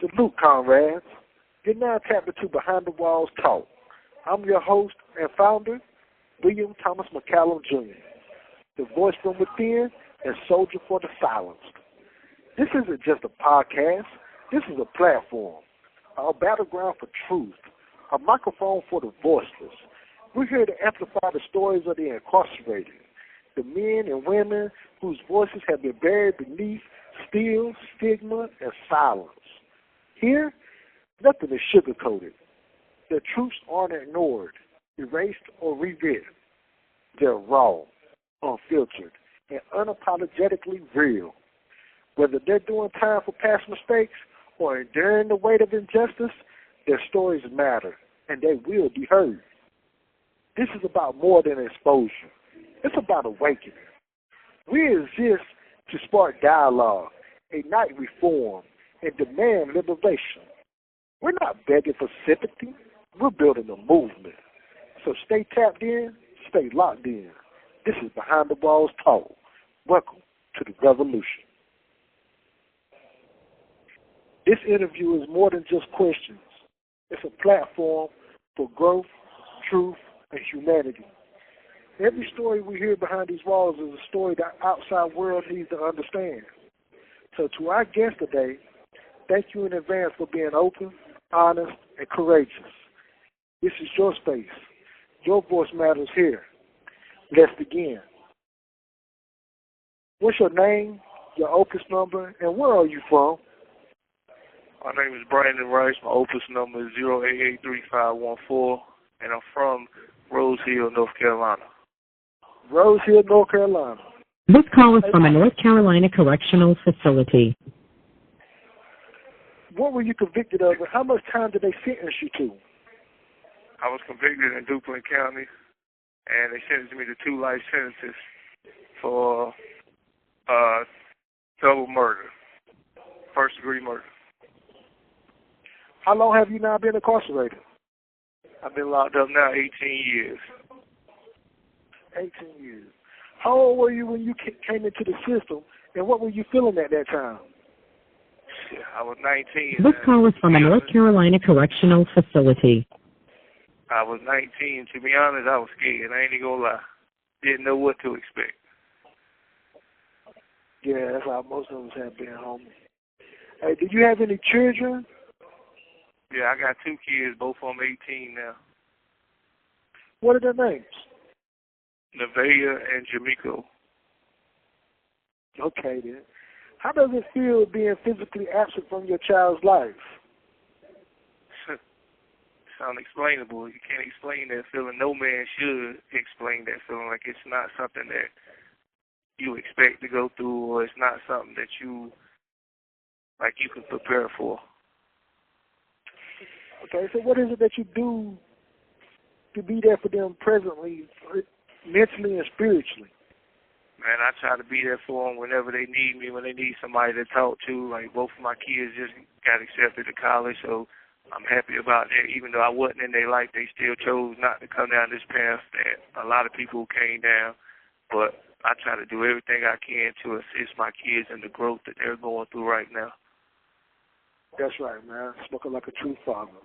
Salute, comrades. You're now tapped into Behind the Walls Talk. I'm your host and founder, William Thomas McCallum Jr., the voice from within and soldier for the silenced. This isn't just a podcast. This is a platform, a battleground for truth, a microphone for the voiceless. We're here to amplify the stories of the incarcerated, the men and women whose voices have been buried beneath steel, stigma, and silence. Here, nothing is sugar-coated. The truths aren't ignored, erased, or rewritten. They're raw, unfiltered, and unapologetically real. Whether they're doing time for past mistakes or enduring the weight of injustice, their stories matter, and they will be heard. This is about more than exposure. It's about awakening. We exist to spark dialogue, ignite reform, and demand liberation. We're not begging for sympathy. We're building a movement. So stay tapped in, stay locked in. This is Behind the Walls Talk. Welcome to the revolution. This interview is more than just questions. It's a platform for growth, truth, and humanity. Every story we hear behind these walls is a story the outside world needs to understand. So to our guest today, thank you in advance for being open, honest, and courageous. This is your space. Your voice matters here. Let's begin. What's your name, your Opus number, and where are you from? My name is Brandon Rice. My Opus number is 0883514, and I'm from Rose Hill, North Carolina. Rose Hill, North Carolina. This call is from a North Carolina correctional facility. What were you convicted of, and how much time did they sentence you to? I was convicted in Duplin County, and they sentenced me to 2 life sentences for double murder, first-degree murder. How long have you now been incarcerated? I've been locked up now 18 years. 18 years. How old were you when you came into the system, and what were you feeling at that time? I was 19. This call is from a North Carolina correctional facility. I was 19. To be honest, I was scared. I ain't even gonna lie. Didn't know what to expect. Yeah, that's how most of us have been, homie. Hey, did you have any children? Yeah, I got 2 kids, both of them 18 now. What are their names? Nevaeh and Jamiko. Okay, then. How does it feel being physically absent from your child's life? It's unexplainable. You can't explain that feeling. No man should explain that feeling. Like, it's not something that you expect to go through, or it's not something that you can prepare for. Okay, so what is it that you do to be there for them presently, mentally and spiritually? Man, I try to be there for them whenever they need me, when they need somebody to talk to. Like, both of my kids just got accepted to college, so I'm happy about that. Even though I wasn't in their life, they still chose not to come down this path that a lot of people came down. But I try to do everything I can to assist my kids in the growth that they're going through right now. That's right, man. Spoken like a true father.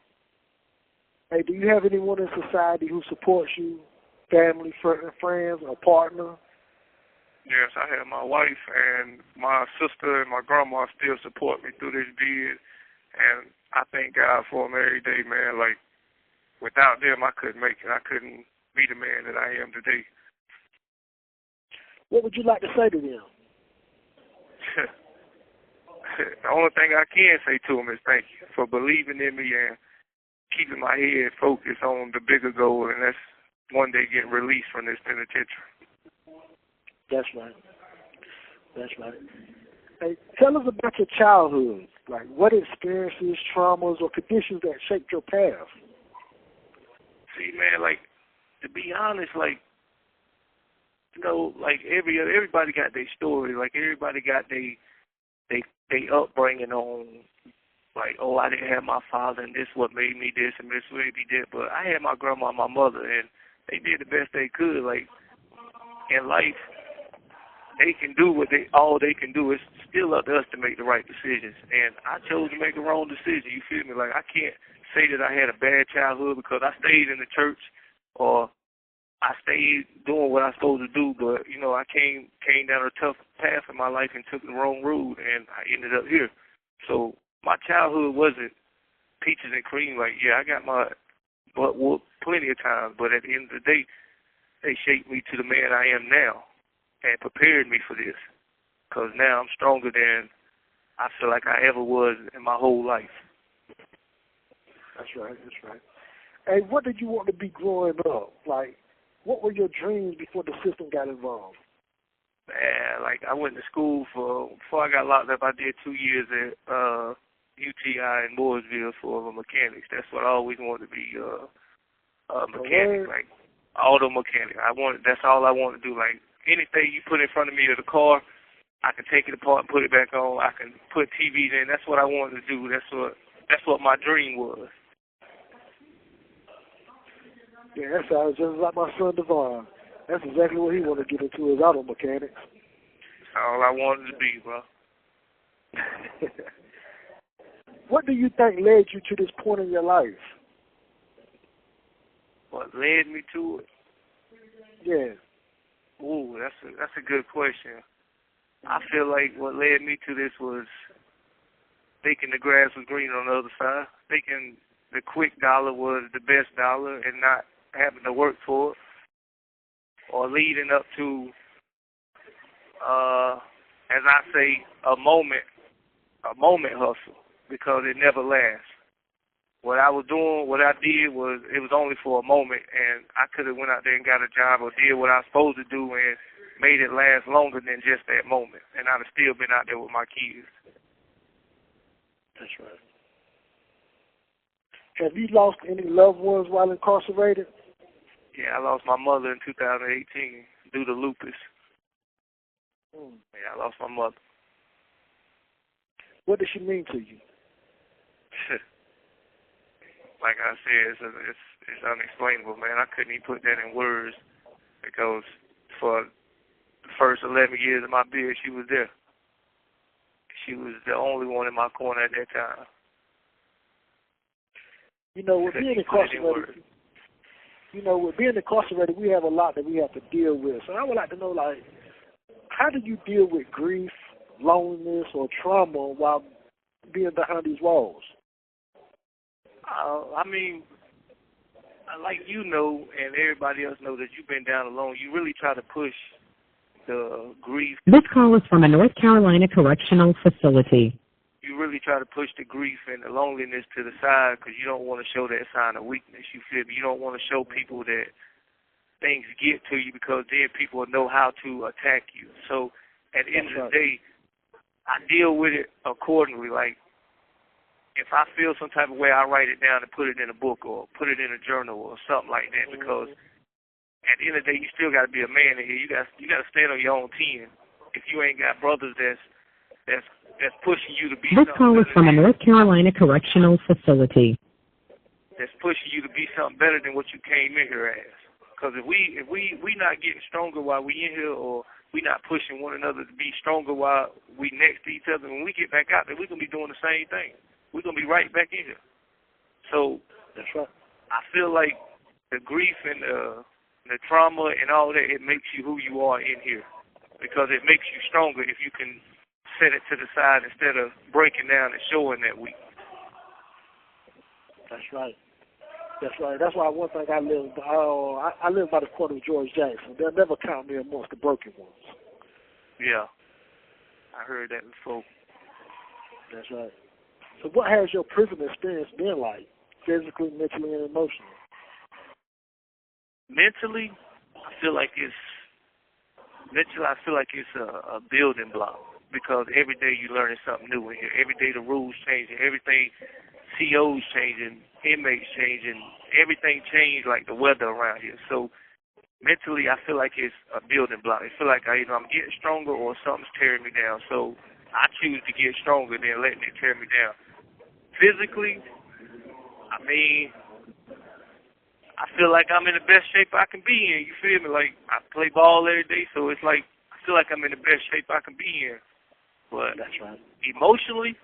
Hey, do you have anyone in society who supports you, family, friends, or partner? Yes, I have my wife and my sister and my grandma still support me through this bid, and I thank God for them every day, man. Like, without them, I couldn't make it. I couldn't be the man that I am today. What would you like to say to them? The only thing I can say to them is thank you for believing in me and keeping my head focused on the bigger goal, and that's one day getting released from this penitentiary. That's right. That's right. Hey, tell us about your childhood. Like, what experiences, traumas, or conditions that shaped your path? See, man, like, to be honest, like, you know, like everybody got their story. Like, everybody got they upbringing on, like, oh, I didn't have my father, and this what made me this, and this what made me that. But I had my grandma and my mother, and they did the best they could. Like, in life, they can do all they can do. It's still up to us to make the right decisions. And I chose to make the wrong decision. You feel me? Like, I can't say that I had a bad childhood because I stayed in the church or I stayed doing what I was supposed to do. But, you know, I came down a tough path in my life and took the wrong road, and I ended up here. So my childhood wasn't peaches and cream. Like, yeah, I got my butt whooped plenty of times, but at the end of the day, they shaped me to the man I am now and prepared me for this, because now I'm stronger than I feel like I ever was in my whole life. That's right, that's right. Hey, what did you want to be growing up? Like, what were your dreams before the system got involved? Man, like, I went to school before I got locked up, I did 2 years at UTI in Mooresville for mechanics. That's what I always wanted to be, a mechanic, like auto mechanic. That's all I wanted to do. Like, anything you put in front of me of the car, I can take it apart and put it back on. I can put TVs in. That's what I wanted to do. That's what my dream was. Yeah, that sounds just like my son Devon. That's exactly what he wanted to get into, is auto mechanics. That's all I wanted to be, bro. What do you think led you to this point in your life? What led me to it? Yeah. Ooh, that's a good question. I feel like what led me to this was thinking the grass was green on the other side, thinking the quick dollar was the best dollar and not having to work for it, or leading up to, as I say, a moment hustle, because it never lasts. What I was doing, what I did was, it was only for a moment, and I could have went out there and got a job or did what I was supposed to do and made it last longer than just that moment, and I'd have still been out there with my kids. That's right. Have you lost any loved ones while incarcerated? Yeah, I lost my mother in 2018 due to lupus. Yeah, I lost my mother. What did she mean to you? Like I said, it's unexplainable, man. I couldn't even put that in words, because for the first 11 years of my beard, she was there. She was the only one in my corner at that time. You know, with being incarcerated, we have a lot that we have to deal with. So I would like to know, like, how do you deal with grief, loneliness, or trauma while being behind these walls? I mean, like you know, and everybody else knows that you've been down alone, you really try to push the grief. This call is from a North Carolina correctional facility. You really try to push the grief and the loneliness to the side, because you don't want to show that sign of weakness. You feel me? You don't want to show people that things get to you, because then people will know how to attack you. So at the end of the day, I deal with it accordingly. Like, if I feel some type of way, I write it down and put it in a book or put it in a journal or something like that, because at the end of the day, you still got to be a man in here. You got to stand on your own 10. If you ain't got brothers that's pushing you to be this something call is from a than, North Carolina correctional facility. That's pushing you to be something better than what you came in here as. Because if we not getting stronger while we in here, or we not pushing one another to be stronger while we next to each other, when we get back out there, we're going to be doing the same thing. We're going to be right back in here. So that's right. I feel like the grief and the trauma and all that, it makes you who you are in here, because it makes you stronger if you can set it to the side instead of breaking down and showing that weakness. That's right. That's right. That's why one thing I live by the quote of George Jackson. They'll never count me amongst the broken ones. Yeah. I heard that before. That's right. So what has your prison experience been like, physically, mentally, and emotionally? Mentally, I feel like it's a building block, because every day you're learning something new in here. Every day the rules changing, everything, COs changing, inmates changing, everything changed like the weather around here. So mentally, I feel like it's a building block. I feel like either I'm getting stronger or something's tearing me down. So I choose to get stronger than letting it tear me down. Physically, I mean, I feel like I'm in the best shape I can be in. You feel me? Like, I play ball every day, so it's like I feel like I'm in the best shape I can be in. But that's right. Emotionally,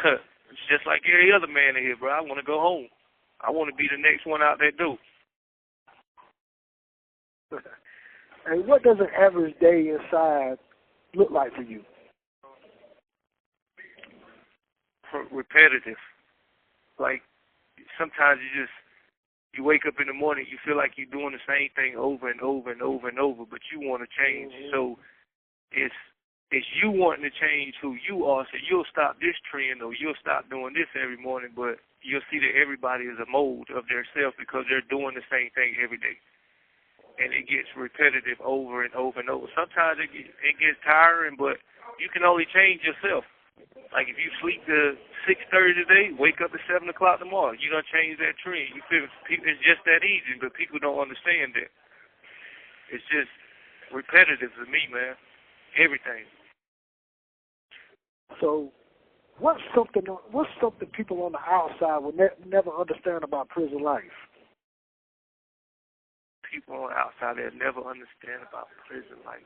it's just like every other man in here, bro. I want to go home. I want to be the next one out that door. And what does an average day inside look like for you? Repetitive. Like, sometimes you wake up in the morning, you feel like you're doing the same thing over and over and over and over, but you want to change. Mm-hmm. So it's you wanting to change who you are, so you'll stop this trend or you'll stop doing this every morning, but you'll see that everybody is a mold of their self because they're doing the same thing every day. And it gets repetitive over and over and over. Sometimes it gets tiring, but you can only change yourself. Like if you sleep to 6:30 today, wake up at 7 o'clock tomorrow. You don't change that trend. You feel it's just that easy, but people don't understand that. It's just repetitive to me, man. Everything. So, what's something people on the outside will never understand about prison life? People on the outside they'll never understand about prison life.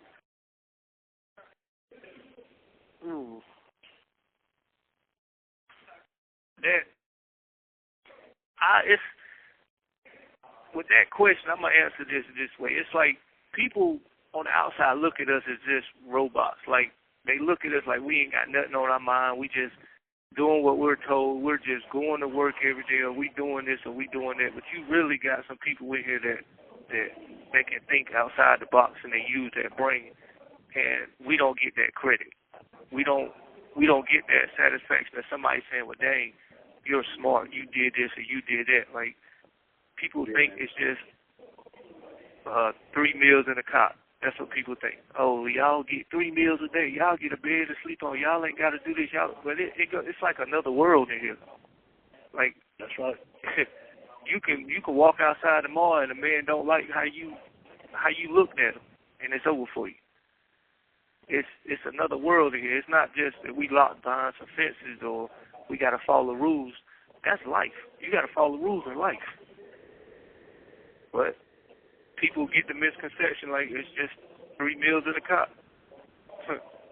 With that question, I'm gonna answer this way. It's like people on the outside look at us as just robots. Like they look at us like we ain't got nothing on our mind. We just doing what we're told. We're just going to work every day, or we doing this, or we doing that. But you really got some people in here that can think outside the box and they use their brain, and we don't get that credit. We don't get that satisfaction of somebody saying, "Well, dang, you're smart. You did this or you did that." Like people think it's just 3 meals in a cot. That's what people think. Oh, y'all get 3 meals a day. Y'all get a bed to sleep on. Y'all ain't got to do this. But it's like another world in here. Like that's right. You can walk outside tomorrow and a man don't like how you looked at him, and it's over for you. It's another world in here. It's not just that we locked behind some fences or we got to follow rules. That's life. You got to follow rules in life. But people get the misconception like it's just 3 meals in a cot.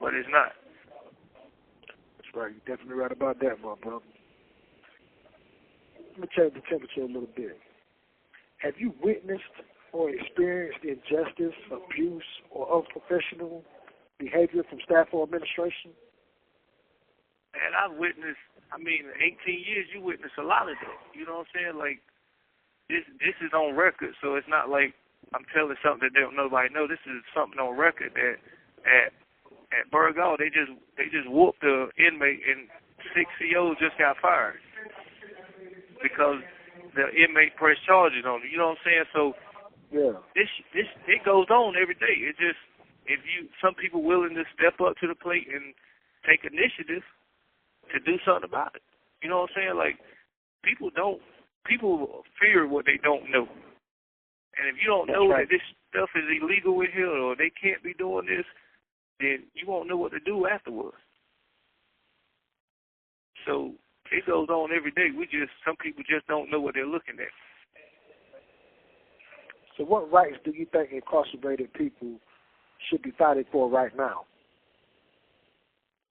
But it's not. That's right. You're definitely right about that, my brother. Let me change the temperature a little bit. Have you witnessed or experienced injustice, abuse, or unprofessional behavior from staff or administration? And I've witnessed, 18 years, you witness a lot of that. You know what I'm saying? Like, this is on record, so it's not like I'm telling something that nobody know. This is something on record that at Burgall, they just whooped the inmate and 6 COs just got fired because the inmate pressed charges on them. You know what I'm saying? So yeah, it goes on every day. It just some people willing to step up to the plate and take initiative to do something about it. You know what I'm saying? Like people fear what they don't know. And if you don't know that this stuff is illegal in here or they can't be doing this, then you won't know what to do afterwards. So it goes on every day. Some people just don't know what they're looking at. So what rights do you think incarcerated people should be fighting for right now?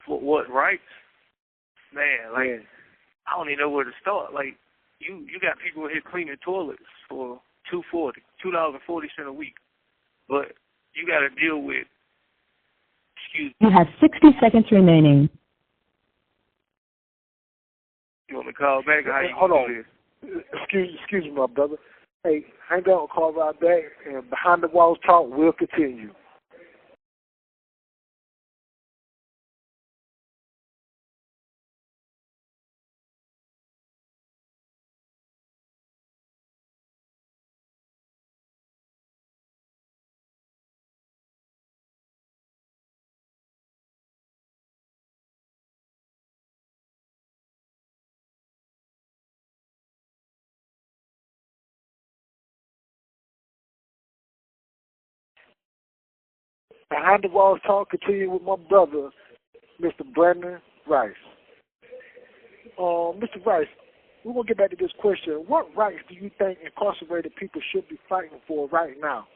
For what rights? Man, like, I don't even know where to start. Like, you got people here cleaning toilets for $2.40 a week. But you got to deal with, You have 60 seconds remaining. You want me to call back or how you Hold on. This? Excuse me, my brother. Hey, hang on, call right back, and Behind the Walls Talk will continue. Behind the Walls Talk continue with my brother, Mr. Brandon Rice. Mr. Rice, we're going to get back to this question. What rights do you think incarcerated people should be fighting for right now?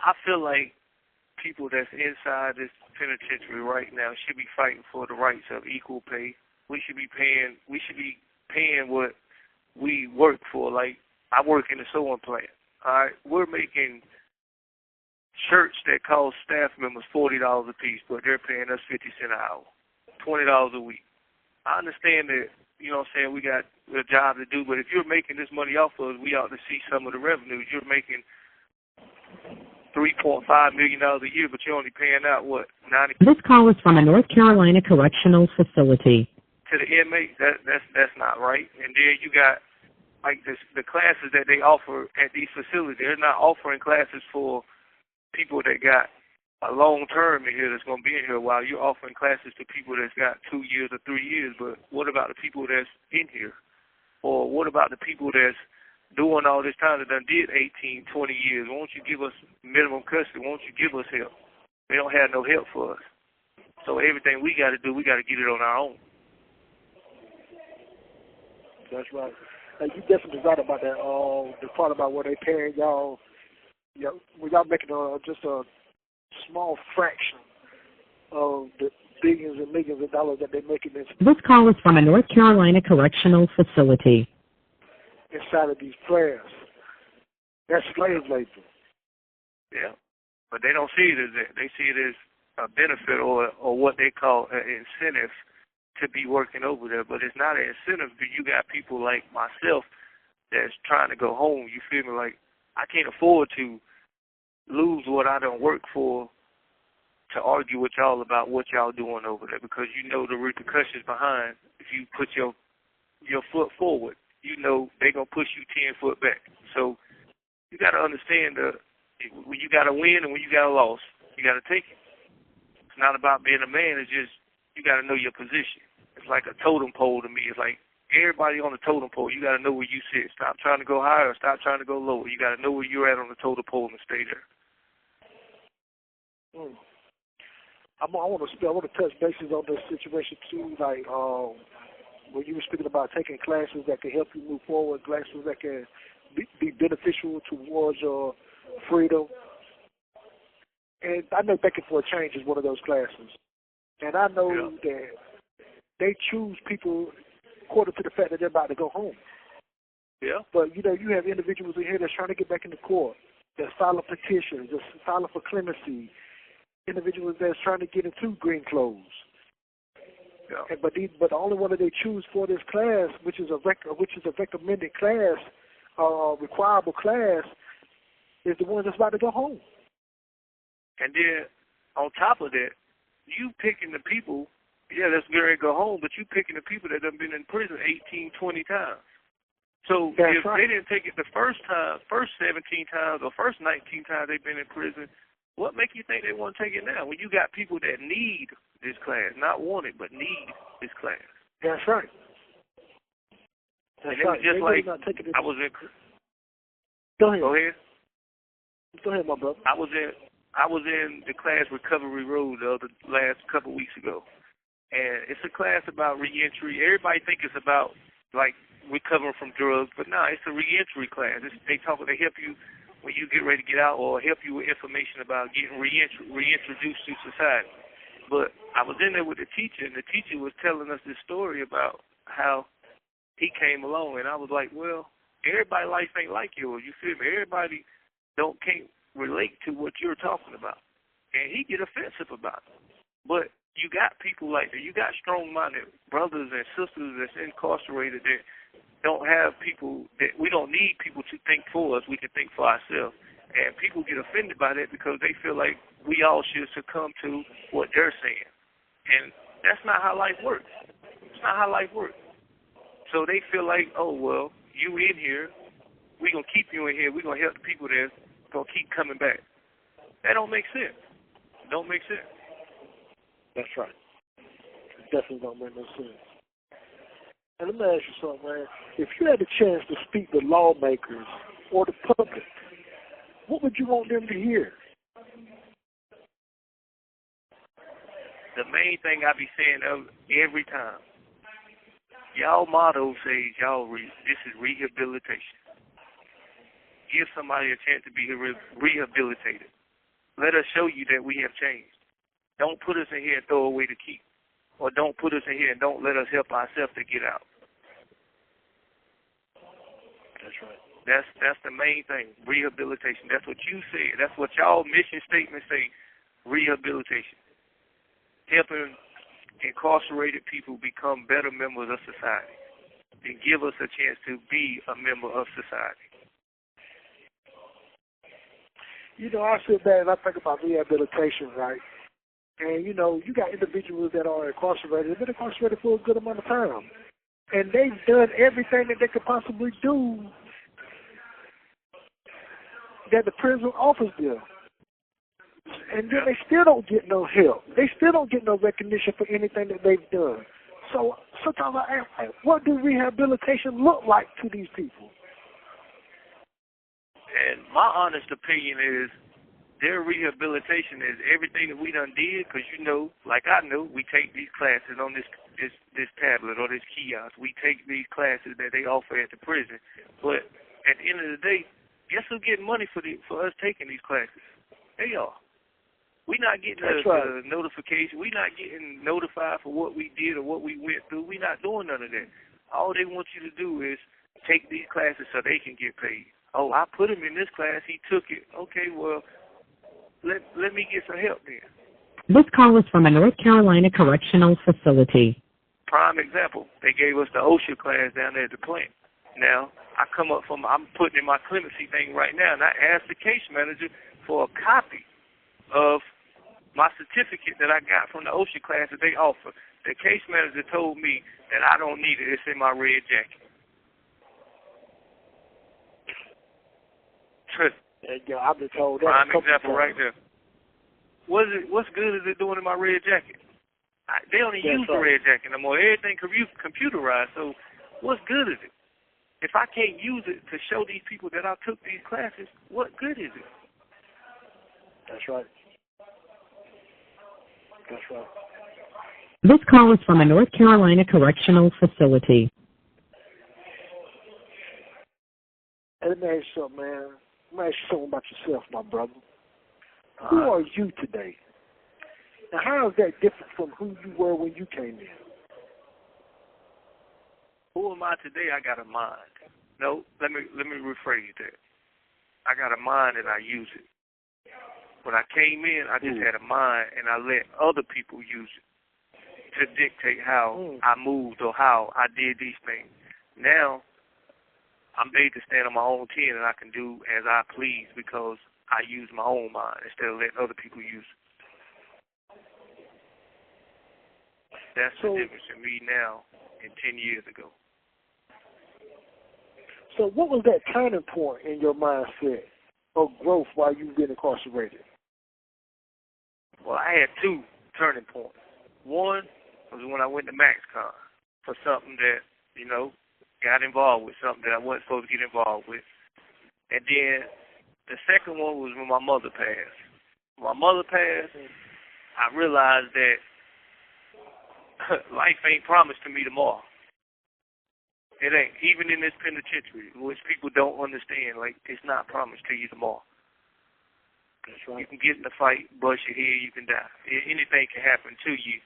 I feel like people that's inside this penitentiary right now should be fighting for the rights of equal pay. We should be paying what we work for. Like, I work in the sewing plant. All right, we're making shirts that cost staff members $40 a piece, but they're paying us 50 cents an hour, $20 a week. I understand that, you know what I'm saying, we got a job to do, but if you're making this money off of us, we ought to see some of the revenues. You're making $3.5 million a year, but you're only paying out, what, 90? This call is from a North Carolina correctional facility. To the inmates, that's not right. And then you got, like, the classes that they offer at these facilities. They're not offering classes for people that got a long term in here that's going to be in here, while you're offering classes to people that's got 2 years or 3 years. But what about the people that's in here? Or what about the people that's doing all this time that done did 18, 20 years? Won't you give us minimum custody? Won't you give us help? They don't have no help for us. So everything we got to do, we got to get it on our own. That's right. You definitely right about that. The part about what they paying y'all, when y'all making just a small fraction of the billions and millions of dollars that they're making This call is from a North Carolina correctional facility. Inside of these prayers. That's slave labor. Yeah. But they don't see it as that. They see it as a benefit or what they call an incentive to be working over there. But it's not an incentive. But you got people like myself that's trying to go home. You feel me? Like, I can't afford to lose what I done work for to argue with y'all about what y'all doing over there, because you know the repercussions behind if you put your foot forward. You know they're going to push you 10 foot back. So you got to understand when you got a win and when you got a loss, you got to take it. It's not about being a man. It's just you got to know your position. It's like a totem pole to me. It's like everybody on the totem pole, you got to know where you sit. Stop trying to go higher. Stop trying to go lower. You got to know where you're at on the totem pole and stay there. I want to touch bases on this situation too. Like when you were speaking about taking classes that can help you move forward, classes that can be beneficial towards your freedom. And I know Begging for a Change is one of those classes. And I know that they choose people according to the fact that they're about to go home. Yeah. But, you know, you have individuals in here that's trying to get back into court, that's filing petitions, that's filing for clemency, individuals that's trying to get into green clothes. Yeah. But the only one that they choose for this class, which is a recommended class, requirable class, is the one that's about to go home. And then, on top of that, you picking the people, that's going to go home, but you picking the people that have been in prison 18, 20 times. So if they didn't take it the first 17 times or first 19 times they've been in prison, what make you think they want to take it now? When you got people that need this class, not want it, but need this class. That's right. That's right. It was just like I was in. Go ahead. Go ahead. Go ahead, my brother. I was in the class Recovery Road the last couple weeks ago, and it's a class about reentry. Everybody think it's about like recovering from drugs, but no, it's a reentry class. They help you when you get ready to get out, or help you with information about getting reintroduced to society. But I was in there with the teacher, and the teacher was telling us this story about how he came along, and I was like, well, everybody's life ain't like yours. You feel me? Everybody can't relate to what you're talking about. And he get offensive about it. But you got people like that. You got strong-minded brothers and sisters that's incarcerated that don't have people, that we don't need people to think for us. We can think for ourselves. And people get offended by that because they feel like we all should succumb to what they're saying. And that's not how life works. It's not how life works. So they feel like, oh, well, you in here, we're going to keep you in here, we're going to help the people that's going to keep coming back. That don't make sense. It don't make sense. That's right. It definitely don't make no sense. And let me ask you something, man. If you had the chance to speak to lawmakers or the public, what would you want them to hear? The main thing I be saying every time, y'all motto says this is rehabilitation. Give somebody a chance to be rehabilitated. Let us show you that we have changed. Don't put us in here and throw away the key. Or don't put us in here and don't let us help ourselves to get out. That's right. That's the main thing, rehabilitation. That's what you said. That's what y'all mission statement say, rehabilitation. Helping incarcerated people become better members of society and give us a chance to be a member of society. You know, I sit back and I think about rehabilitation, right? And, you know, you got individuals that are incarcerated. They've been incarcerated for a good amount of time. And they've done everything that they could possibly do that the prison offers them. And then they still don't get no help. They still don't get no recognition for anything that they've done. So sometimes I ask, like, what do rehabilitation look like to these people? And my honest opinion is their rehabilitation is everything that we done did, because, you know, like I know, we take these classes on this tablet or this kiosk. We take these classes that they offer at the prison. But at the end of the day, guess who's getting money for us taking these classes? They are. We're not getting the notification. We're not getting notified for what we did or what we went through. We're not doing none of that. All they want you to do is take these classes so they can get paid. Oh, I put him in this class. He took it. Okay, well, let me get some help then. This call is from a North Carolina correctional facility. Prime example, they gave us the OSHA class down there at the plant. Now, I'm putting in my clemency thing right now, and I asked the case manager for a copy of my certificate that I got from the OSHA class that they offer. The case manager told me that I don't need it. It's in my red jacket. Yeah, I've been told that. Prime example right there. What's good is it doing in my red jacket? They don't even use the red jacket no more. Everything computerized. So what's good is it? If I can't use it to show these people that I took these classes, what good is it? That's right. That's right. This call is from a North Carolina correctional facility. Hey, let me ask you something, man. Let me ask you something about yourself, my brother. Who are you today? Now, how is that different from who you were when you came in? Who am I today? I got a mind. No, let me rephrase that. I got a mind and I use it. When I came in, I just had a mind and I let other people use it to dictate how I moved or how I did these things. Now, I'm made to stand on my own 10 and I can do as I please because I use my own mind instead of letting other people use it. That's the difference in me now and 10 years ago. So what was that turning point in your mindset of growth while you've been incarcerated? Well, I had two turning points. One was when I went to MaxCon for something that, you know, got involved with, something that I wasn't supposed to get involved with. And then the second one was when my mother passed. When my mother passed, I realized that life ain't promised to me tomorrow. It ain't. Even in this penitentiary, which people don't understand, like, it's not promised to you tomorrow. That's right. You can get in a fight, bust your head, you can die. Anything can happen to you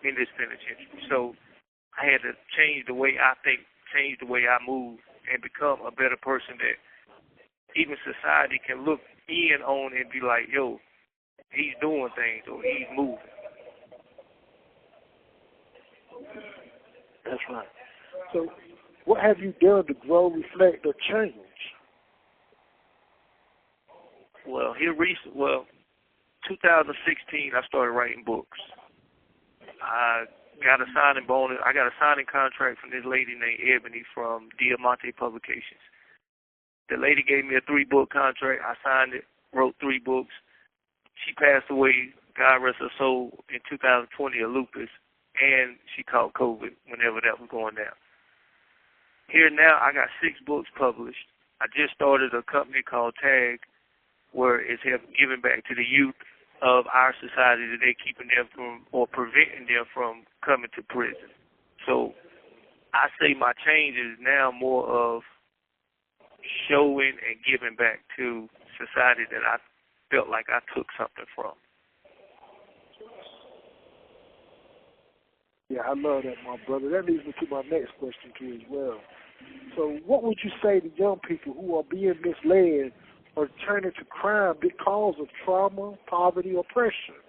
in this penitentiary. So I had to change the way I think, change the way I move, and become a better person that even society can look in on and be like, yo, he's doing things or he's moving. That's right. So what have you done to grow, reflect, or change? Well, 2016, I started writing books. I got a signing bonus. I got a signing contract from this lady named Ebony from Diamante Publications. The lady gave me a 3-book contract. I signed it, wrote 3 books. She passed away, God rest her soul, in 2020 of lupus, and she caught COVID whenever that was going down. Here now, I got 6 books published. I just started a company called TAG, where it's giving back to the youth of our society that they're keeping them from or preventing them from coming to prison. So I say my change is now more of showing and giving back to society that I felt like I took something from. Yeah, I love that, my brother. That leads me to my next question, too, as well. So what would you say to young people who are being misled or turning to crime because of trauma, poverty, or pressure?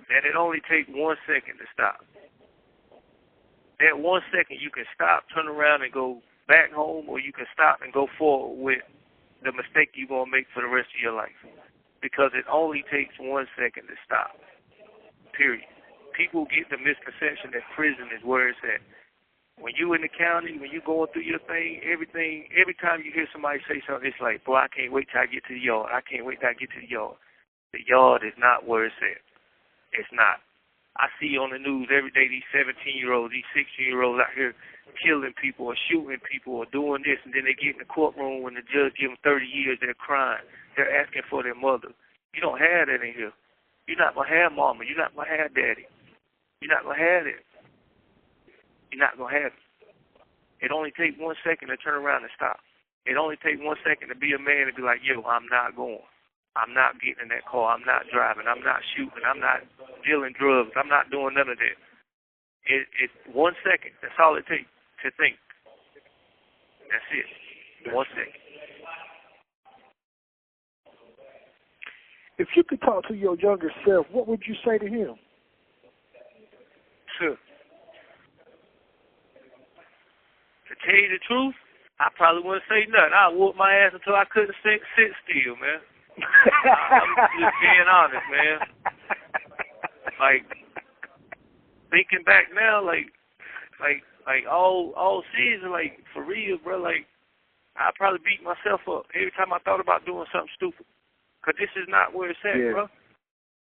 That it only takes 1 second to stop. That 1 second you can stop, turn around, and go back home, or you can stop and go forward with the mistake you're going to make for the rest of your life. Because it only takes 1 second to stop. Period. People get the misconception that prison is where it's at. When you in the county, when you going through your thing, every time you hear somebody say something, it's like, boy, I can't wait till I get to the yard. I can't wait till I get to the yard. The yard is not where it's at. It's not. I see on the news every day these 17-year-olds, these 16-year-olds out here killing people or shooting people or doing this, and then they get in the courtroom when the judge gives them 30 years, they're crying. They're asking for their mother. You don't have that in here. You're not going to have mama. You're not going to have daddy. You're not going to have it. You're not going to have it. It only takes 1 second to turn around and stop. It only takes 1 second to be a man and be like, yo, I'm not going. I'm not getting in that car. I'm not driving. I'm not shooting. I'm not dealing drugs. I'm not doing none of that. It's 1 second. That's all it takes to think. That's it. 1 second. If you could talk to your younger self, what would you say to him? Sure. To tell you the truth, I probably wouldn't say nothing. I whoop my ass until I couldn't sit still, man. I'm just being honest, man. Like, thinking back now, like all season, like, for real, bro, like, I probably beat myself up every time I thought about doing something stupid. Because this is not where it's at, bro.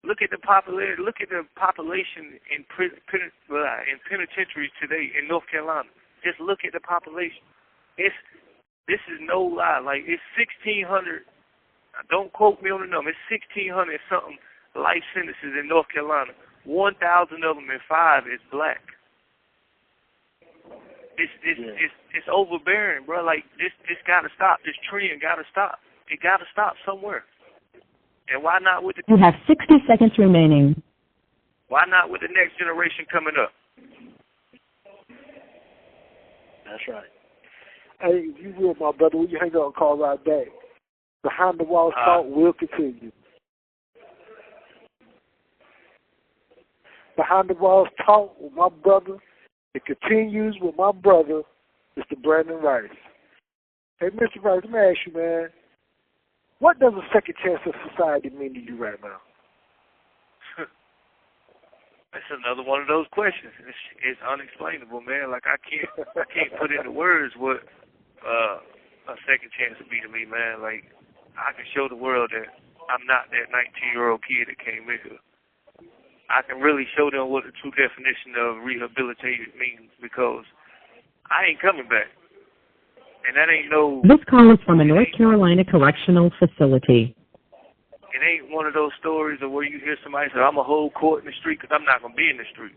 Look at the popularity. Look at the population in penitentiaries today in North Carolina. Just look at the population. This is no lie. Like, it's 1,600. Don't quote me on the number. It's 1,600 something life sentences in North Carolina. 1,000 of them and 5 is black. It's overbearing, bro. Like, this gotta stop. This trend gotta stop. It gotta stop somewhere. And why not with the... You have 60 seconds remaining. Why not with the next generation coming up? That's right. Hey, if you will, my brother, will you hang up and call right back? Behind the Walls Talk will continue. Behind the Walls Talk with my brother. It continues with my brother, Mr. Brandon Rice. Hey, Mr. Rice, let me ask you, man. What does a second chance of society mean to you right now? That's another one of those questions. It's unexplainable, man. Like, I can't put into words what a second chance would be to me, man. Like, I can show the world that I'm not that 19-year-old kid that came in here. I can really show them what the true definition of rehabilitated means, because I ain't coming back. And that ain't no... This call is from a North Carolina correctional facility. It ain't one of those stories of where you hear somebody say, I'm going to hold court in the street, because I'm not going to be in the street.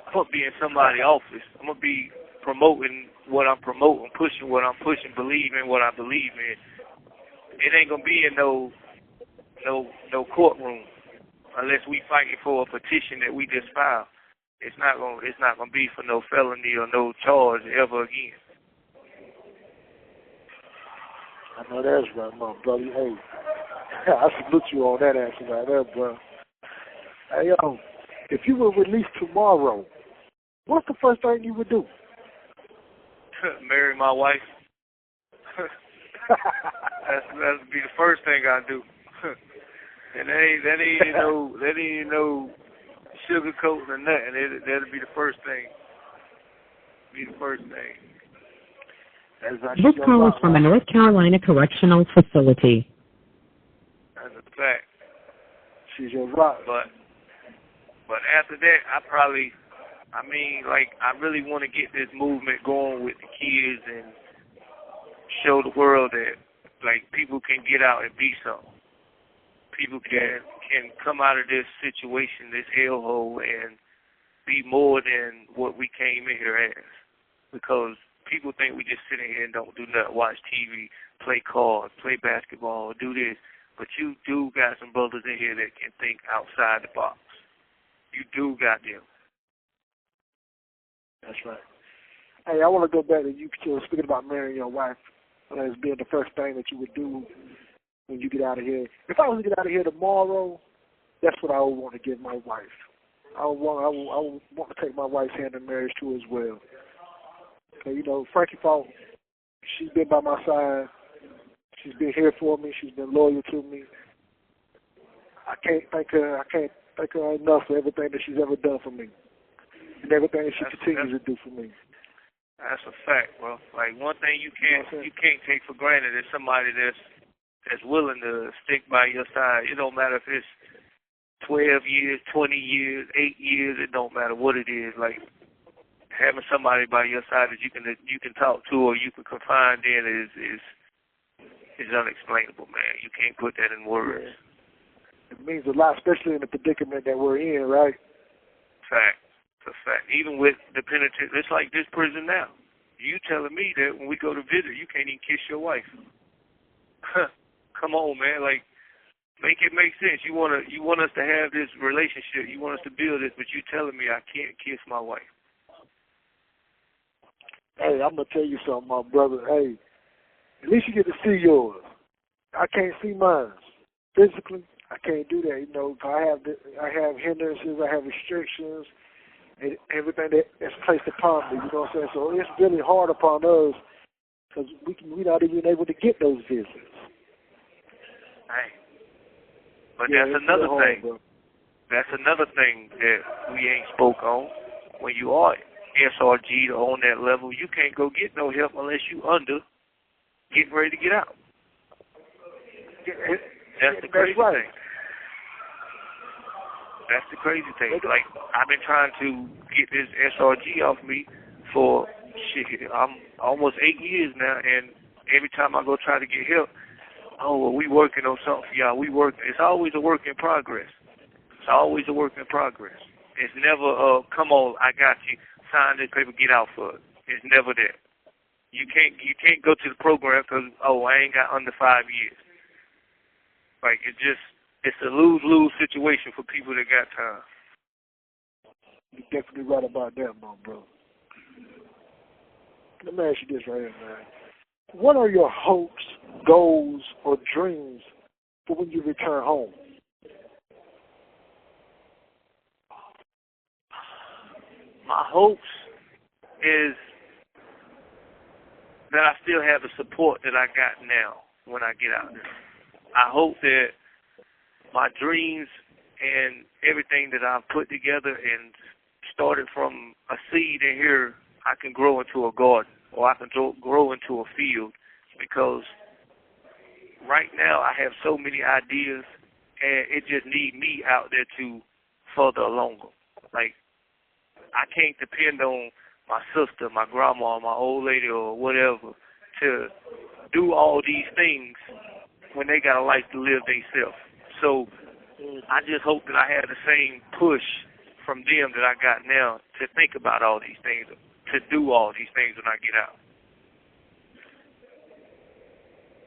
I'm going to be in somebody's office. I'm going to be promoting what I'm promoting, pushing what I'm pushing, believing what I believe in. It ain't going to be in no courtroom unless we fighting for a petition that we just filed. It's not going to be for no felony or no charge ever again. I know that's right, my brother. Hey, I salute you on that answer right there, bro. Hey, if you were released tomorrow, what's the first thing you would do? Marry my wife. That'd be the first thing I do. And that ain't no sugarcoating or nothing. That'd be the first thing. This call is from a North Carolina correctional facility. That's a fact. She's your rock. But after that, I really want to get this movement going with the kids and show the world that, like, people can get out and be something. People can come out of this situation, this hellhole, and be more than what we came in here as. Because people think we just sit in here and don't do nothing, watch TV, play cards, play basketball, do this. But you do got some brothers in here that can think outside the box. You do got them. That's right. Hey, I want to go back to you speaking about marrying your wife as being the first thing that you would do when you get out of here. If I was to get out of here tomorrow, that's what I would want to give my wife. I would want to take my wife's hand in marriage too as well. You know, Frankie Falk, she's been by my side. She's been here for me. She's been loyal to me. I can't thank her enough for everything that she's ever done for me and everything that she continues to do for me. That's a fact, bro. Like, one thing you can't take for granted is somebody that's willing to stick by your side. It don't matter if it's 12 years, 20 years, 8 years. It don't matter what it is. Like, having somebody by your side that you can talk to or you can confide in is unexplainable, man. You can't put that in words. Yeah. It means a lot, especially in the predicament that we're in, right? Fact. It's a fact. Even with the penitentiary, it's like this prison now. You telling me that when we go to visit, you can't even kiss your wife. Come on, man. Like, make it make sense. You want us to have this relationship. You want us to build this, but you telling me I can't kiss my wife. Hey, I'm gonna tell you something, my brother. Hey, at least you get to see yours. I can't see mine physically. I can't do that. You know, I have hindrances. I have restrictions. And everything that's placed upon me, you know what I'm saying? So it's really hard upon us because we're not even able to get those visits. Hey, but yeah, that's another thing. Bro. That's another thing that we ain't spoke on. When you are SRG or on that level, you can't go get no help unless you getting ready to get out. That's the crazy thing. That's the crazy thing. Like, I've been trying to get this SRG off me for, I'm almost 8 years now, and every time I go try to get help, we working on something for y'all. We working. It's always a work in progress. It's always a work in progress. It's never, come on, I got you, sign this paper, get out for it. It's never that. You can't go to the program because, I ain't got under 5 years. Like, it's a lose-lose situation for people that got time. You're definitely right about that, my brother. Let me ask you this right here, man. What are your hopes, goals, or dreams for when you return home? My hopes is that I still have the support that I got now when I get out there. I hope that my dreams and everything that I've put together and started from a seed in here, I can grow into a garden or I can grow into a field, because right now I have so many ideas and it just needs me out there to further along them. Like, I can't depend on my sister, my grandma, my old lady or whatever to do all these things when they got a life to live themselves. So I just hope that I have the same push from them that I got now to think about all these things, to do all these things when I get out.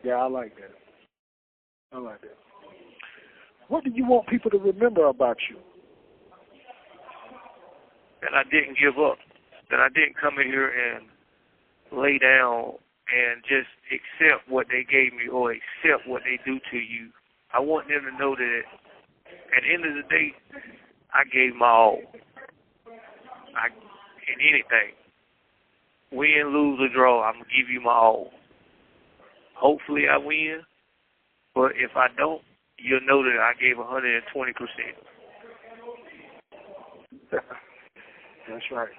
Yeah, I like that. What do you want people to remember about you? That I didn't give up. That I didn't come in here and lay down and just accept what they gave me or accept what they do to you. I want them to know that at the end of the day, I gave my all. In anything. Win, lose, or draw, I'm going to give you my all. Hopefully I win, but if I don't, you'll know that I gave 120%. That's right.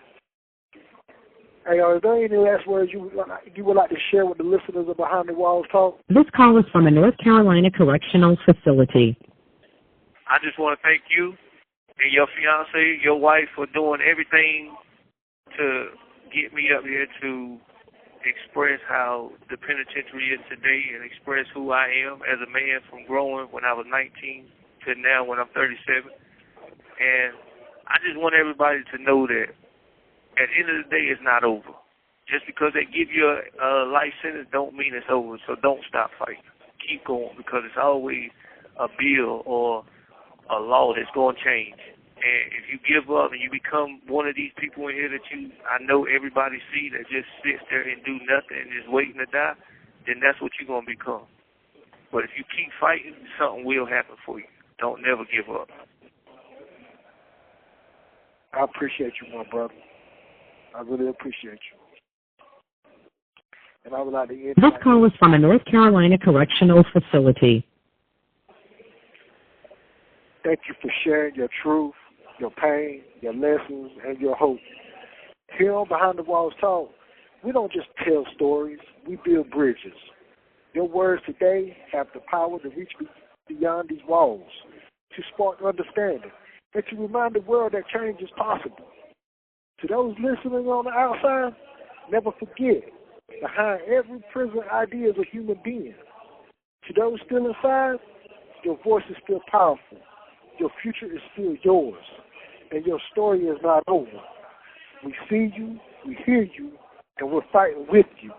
Hey, are there any last words you would like to share with the listeners of Behind the Walls Talk? This call is from a North Carolina correctional facility. I just want to thank you and your fiance, your wife, for doing everything to get me up here to express how the penitentiary is today and express who I am as a man from growing when I was 19 to now when I'm 37. And I just want everybody to know that at the end of the day, it's not over. Just because they give you a life sentence don't mean it's over, so don't stop fighting. Keep going, because it's always a bill or a law that's going to change. And if you give up and you become one of these people in here that I know everybody see that just sits there and do nothing and is waiting to die, then that's what you're going to become. But if you keep fighting, something will happen for you. Don't never give up. I appreciate you, my brother. I really appreciate you. And I would like to end. This call is from a North Carolina correctional facility. Thank you for sharing your truth, your pain, your lessons, and your hope. Here on Behind the Walls Talk, we don't just tell stories, we build bridges. Your words today have the power to reach beyond these walls, to spark understanding, and to remind the world that change is possible. To those listening on the outside, never forget, behind every prison idea is a human being. To those still inside, your voice is still powerful. Your future is still yours, and your story is not over. We see you, we hear you, and we're fighting with you.